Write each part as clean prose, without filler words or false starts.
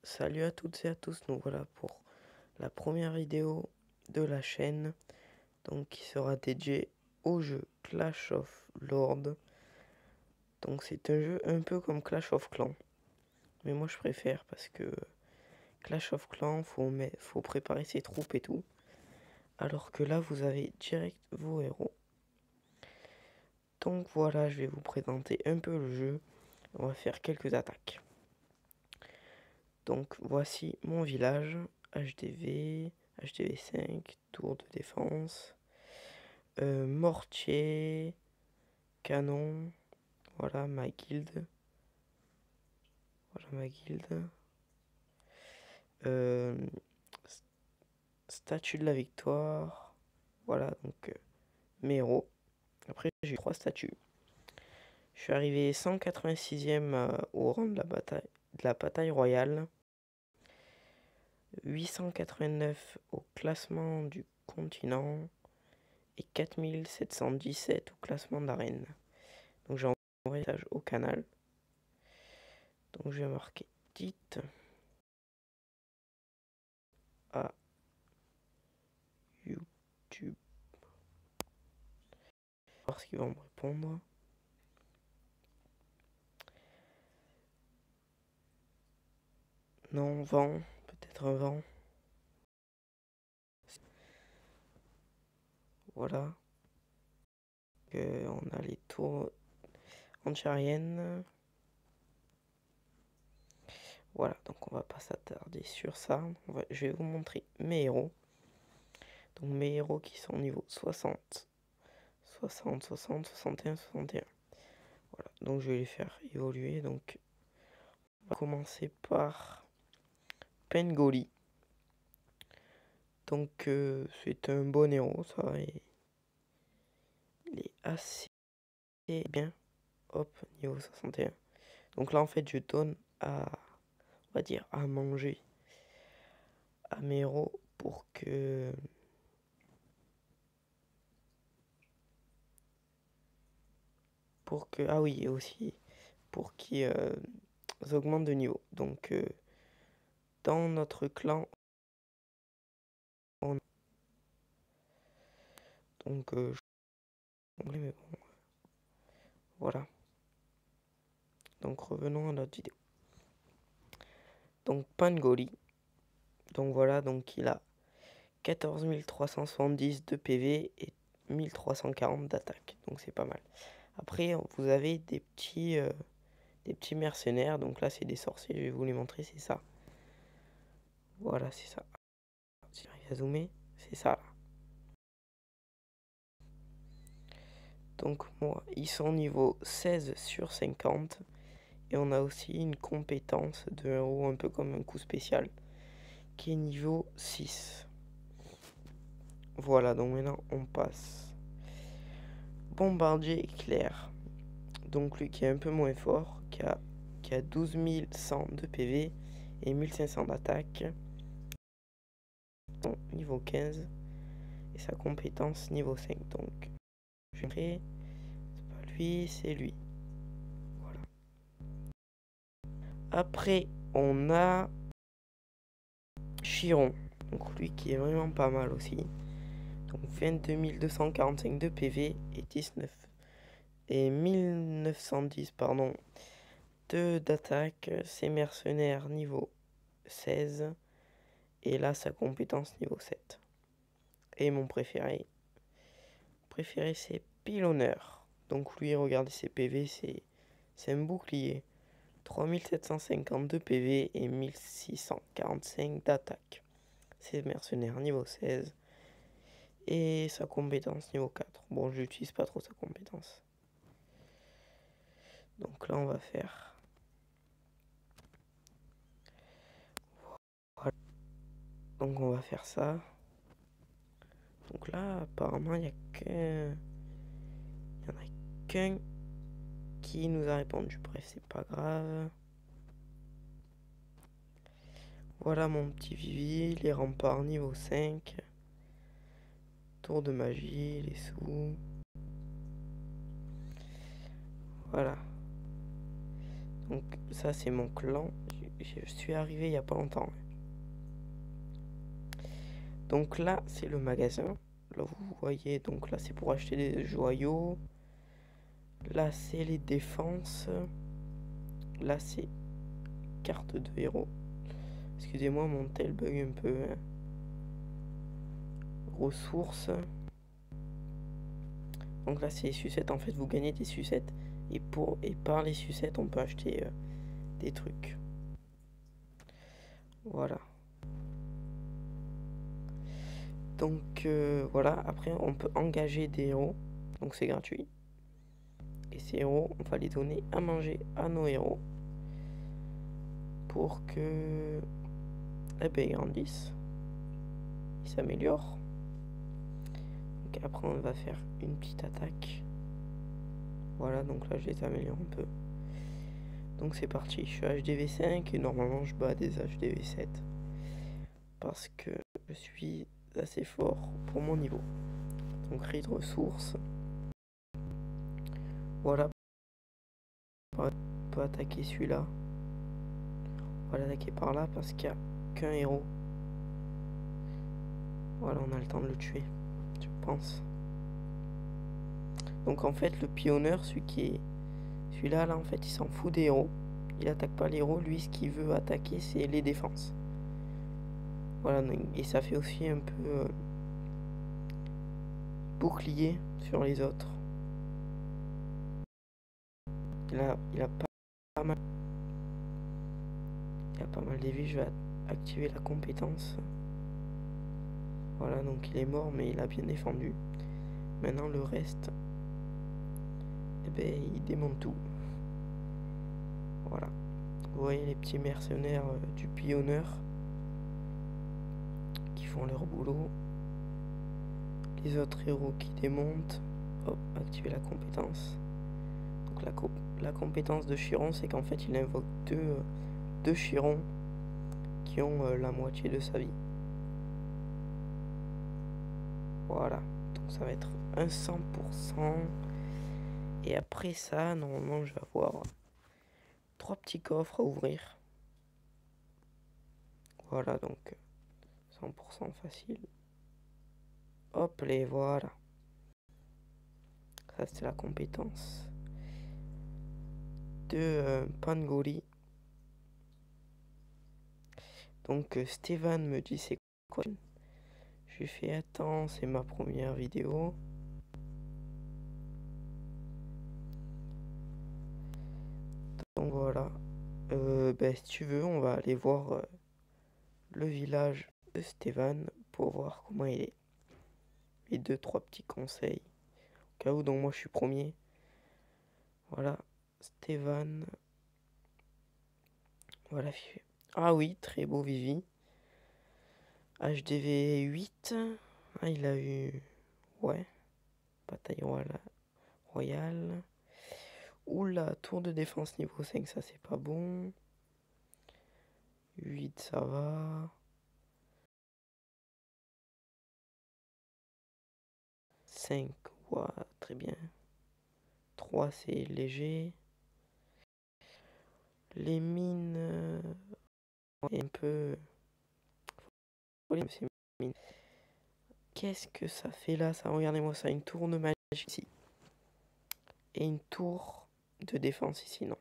Salut à toutes et à tous, nous voilà pour la première vidéo de la chaîne, donc qui sera dédiée au jeu Clash of Lords. Donc c'est un jeu un peu comme Clash of Clans, mais moi je préfère parce que Clash of Clans, faut préparer ses troupes et tout, alors que là vous avez direct vos héros. Donc voilà, je vais vous présenter un peu le jeu, on va faire quelques attaques. Donc voici mon village, HDV 5, tour de défense, mortier, canon, voilà ma guilde. Euh, statue de la victoire, voilà donc mes héros. Après j'ai 3 statues. Je suis arrivé 186e au rang de la bataille royale. 889 au classement du continent et 4717 au classement d'arène. Donc j'ai envoyé un message au canal. Donc je vais marquer dites à YouTube. Voir ce qu'ils vont me répondre. Non, vent, peut-être un vent. Voilà. On a les tours anti-aériennes. Voilà, donc on va pas s'attarder sur ça. Je vais vous montrer mes héros. Donc mes héros qui sont au niveau 60, 61. Voilà, donc je vais les faire évoluer. Donc on va commencer par Pengoli. Donc c'est un bon héros, ça va. Il est assez bien. Hop, niveau 61. Donc là en fait je donne on va dire à manger à mes héros pour que ah oui, et aussi pour qu'ils augmentent de niveau. Donc dans notre clan on donc mais bon, voilà. Donc revenons à notre vidéo. Donc Pangoli. Donc voilà, donc il a 14 370 de PV et 1340 d'attaque. Donc c'est pas mal. Après vous avez des petits mercenaires. Donc là c'est des sorciers, je vais vous les montrer, c'est ça. Voilà, c'est ça. Si j'arrive à zoomer, c'est ça là. Donc moi, ils sont niveau 16 sur 50. Et on a aussi une compétence de héros un peu comme un coup spécial qui est niveau 6. Voilà, donc maintenant on passe. Bombardier éclair. Donc lui qui est un peu moins fort, qui a 12 100 de PV et 1500 d'attaque. Niveau 15. Et sa compétence niveau 5. Donc je vais... C'est pas lui, c'est lui. Voilà. Après on a Chiron. Donc lui qui est vraiment pas mal aussi. Donc 22 245 de PV et 1910 pardon d'attaque. C'est mercenaire niveau 16 et là sa compétence niveau 7. Et mon préféré c'est Pilonneur. Donc lui, regardez ses PV, c'est un bouclier. 3750 de PV et 1645 d'attaque. C'est mercenaire niveau 16. Et sa compétence niveau 4. Bon, je n'utilise pas trop sa compétence. Donc là, on va faire... Voilà. Donc on va faire ça. Donc là, apparemment, il n'y en a qu'un qui nous a répondu. Bref, c'est pas grave. Voilà mon petit Vivi, les remparts niveau 5. Tour de magie, les sous. Voilà. Donc ça c'est mon clan. je suis arrivé il y a pas longtemps. Donc là, c'est le magasin. Là, vous voyez, donc là, c'est pour acheter des joyaux. Là, c'est les défenses. Là, c'est carte de héros. Excusez-moi, mon tel bug un peu. Hein. Ressources. Donc là, c'est les sucettes. En fait, vous gagnez des sucettes. Et par les sucettes, on peut acheter des trucs. Voilà. Donc voilà, après on peut engager des héros, donc c'est gratuit. Et ces héros, on va les donner à manger à nos héros pour que ils grandissent, ils s'améliorent. Donc après on va faire une petite attaque. Voilà, donc là je les améliore un peu. Donc c'est parti, je suis HDV5 et normalement je bats des HDV7 parce que je suis assez fort pour mon niveau. Donc riz de ressources. Voilà, on peut attaquer celui-là. On va l'attaquer par là parce qu'il n'y a qu'un héros. Voilà, on a le temps de le tuer, je pense. Donc en fait, le pionneur, celui-là, là, en fait, il s'en fout des héros. Il attaque pas les héros. Lui, ce qu'il veut attaquer, c'est les défenses. Voilà, et ça fait aussi un peu bouclier sur les autres. Il a pas mal. Il a pas mal de vie. Je vais activer la compétence. Voilà, donc il est mort, mais il a bien défendu. Maintenant, le reste, il démonte tout. Voilà. Vous voyez les petits mercenaires du pionneur qui font leur boulot. Les autres héros qui démontent. Hop, activer la compétence. Donc la compétence de Chiron, c'est qu'en fait il invoque deux Chirons qui ont la moitié de sa vie. Voilà. Donc ça va être un 100%. Et après ça, normalement je vais avoir 3 petits coffres à ouvrir. Voilà, donc 100% facile. Hop, les voilà. Ça, c'est la compétence de Pangoli. Donc, Stéphane me dit c'est quoi? Je lui fais attends, c'est ma première vidéo. Donc voilà. Si tu veux, on va aller voir le village de Stéphane pour voir comment il est. Et 2-3 petits conseils. Au cas où, donc moi je suis premier. Voilà, Stéphane. Voilà. Ah oui, très beau Vivi. HDV 8. Ah, il a eu. Ouais. Bataille royale. Oula, tour de défense niveau 5, ça c'est pas bon. 8, ça va. 5, ouais, très bien. 3, c'est léger. Les mines. Un peu. Qu'est-ce que ça fait là, ça? Regardez-moi ça, une tour de magie ici. Et une tour de défense ici, non.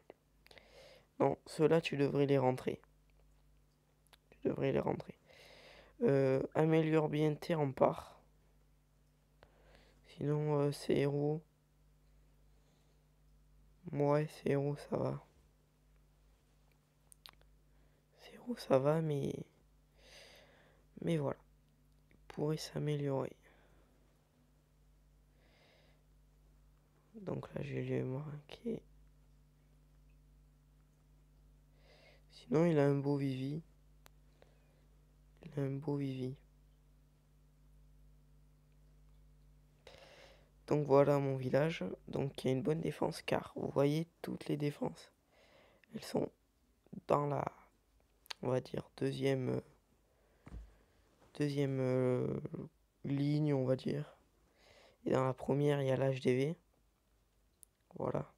Non, ceux-là, tu devrais les rentrer. Tu devrais les rentrer. Améliore bien tes remparts. Sinon, c'est héros. Ouais, c'est héros, ça va. C'est héros, ça va, mais voilà. Il pourrait s'améliorer. Donc là, je vais lui marquer. Sinon, il a un beau Vivi. Il a un beau Vivi. Donc voilà mon village. Donc il y a une bonne défense car vous voyez toutes les défenses. Elles sont dans la, on va dire, deuxième ligne, on va dire. Et dans la première, il y a l'HDV. Voilà.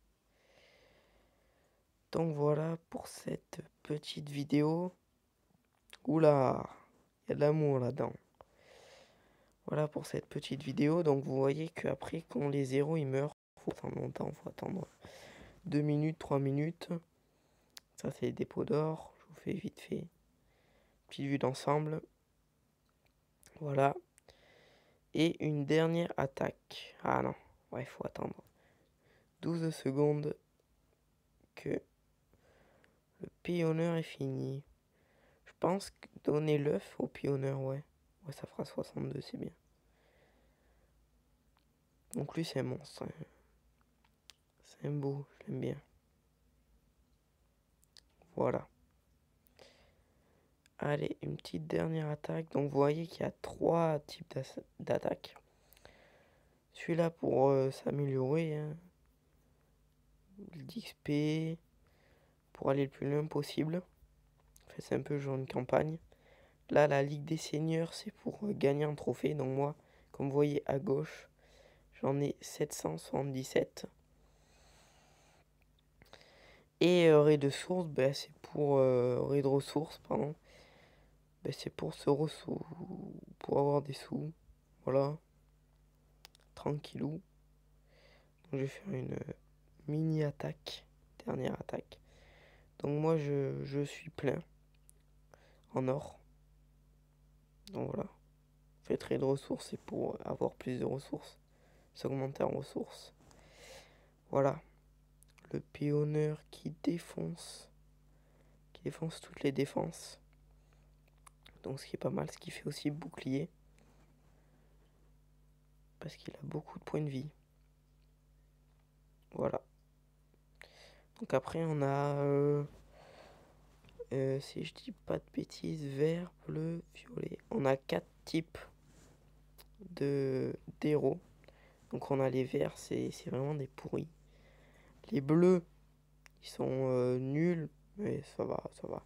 Donc voilà pour cette petite vidéo. Oula, il y a de l'amour là-dedans. Voilà pour cette petite vidéo. Donc vous voyez qu'après, quand les zéros ils meurent, faut attendre longtemps, faut attendre 2 minutes, 3 minutes. Ça c'est les dépôts d'or. Je vous fais vite fait. Petite vue d'ensemble. Voilà. Et une dernière attaque. Ah non, ouais, il faut attendre 12 secondes que le pionneur est fini. Je pense que donner l'œuf au pionneur, ouais. Ouais, ça fera 62, c'est bien. Donc lui, c'est un monstre. Hein. C'est un beau, je l'aime bien. Voilà. Allez, une petite dernière attaque. Donc vous voyez qu'il y a 3 types d'attaques. Celui-là pour s'améliorer. Hein. L'XP. Pour aller le plus loin possible. En fait, c'est un peu genre une campagne. Là, la Ligue des Seigneurs, c'est pour gagner un trophée. Donc moi, comme vous voyez à gauche, j'en ai 777. Et raid de source, ben, c'est pour raid de ressources, pardon. Ben, c'est pour pour avoir des sous. Voilà. Tranquillou. Donc je vais faire une mini attaque. Dernière attaque. Donc moi je suis plein en or. Donc voilà. Faites raid de ressources, c'est pour avoir plus de ressources. S'augmenter en ressources. Voilà. Le pionneur qui défonce toutes les défenses. Donc ce qui est pas mal, ce qui fait aussi bouclier. Parce qu'il a beaucoup de points de vie. Voilà. Donc après on a, si je dis pas de bêtises, vert, bleu, violet. On a 4 types d'héros. Donc on a les verts, c'est vraiment des pourris. Les bleus, ils sont nuls, mais ça va, ça va.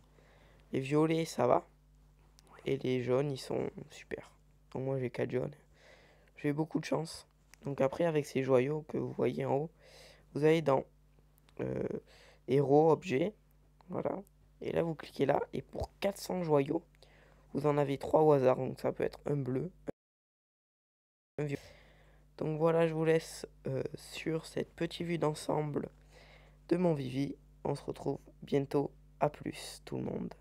Les violets, ça va. Et les jaunes, ils sont super. Donc moi j'ai 4 jaunes. J'ai beaucoup de chance. Donc après, avec ces joyaux que vous voyez en haut, vous allez dans héros, objet. Voilà. Et là, vous cliquez là. Et pour 400 joyaux, vous en avez 3 au hasard. Donc ça peut être un bleu, un violet. Donc voilà, je vous laisse sur cette petite vue d'ensemble de mon Vivi. On se retrouve bientôt. À plus tout le monde.